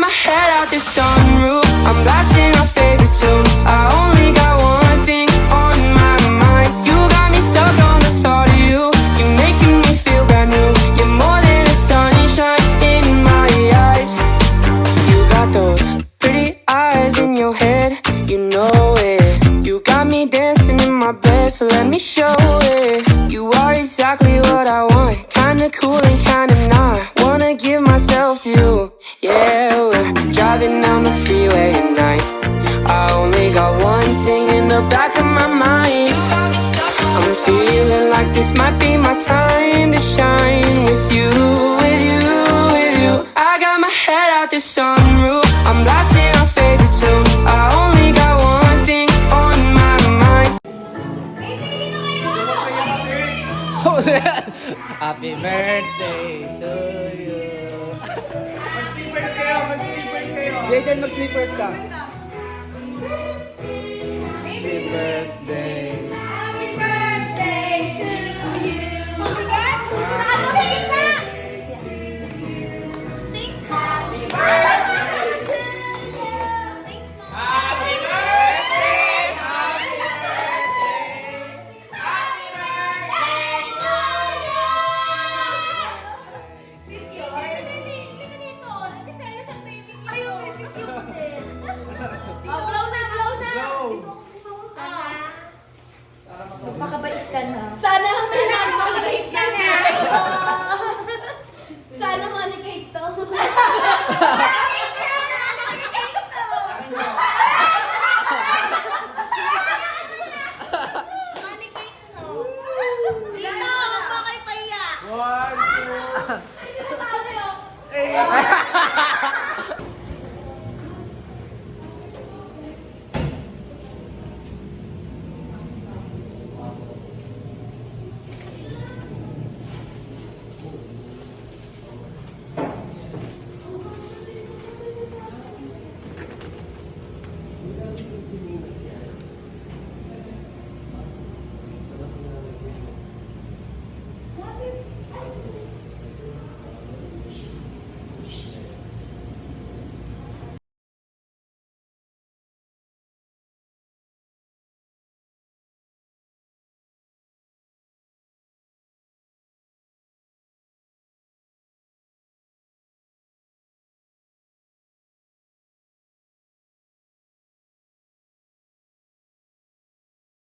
my head out the sunroof. I'm blasting our favorite tunes. I only got one thing on my mind. You got me stuck on the thought of you. You're making me feel brand new. You're more than a sunshine in my eyes. You got those pretty eyes in your head, you know it. You got me dancing in my bed, so let me show it. You are exactly what I want, kinda cool and kinda not. Wanna give myself to you. Yeah, we're driving down the freeway at night. I only got one thing in the back of my mind. I'm feeling like this might be my time to shine with you, with you, with you. I got my head out the sunroof. I'm blasting our favorite tunes. I only got one thing on my mind. Happy birthday to you. Mag-sleepers kayo, mag-sleepers kayo. Jaden, mag-sleepers ka. Happy birthday. Happy birthday to you. Mabigat? Saka tumingin na! Thanks, Mom. Happy birthday to you. Thanks, Mom. Happy birthday! Happy birthday! Happy birthday to you. Sige, halika dito. Nagsiselos ang baby ko. Ay, yung baby ko din. Blow na, blow na. Go! Sana.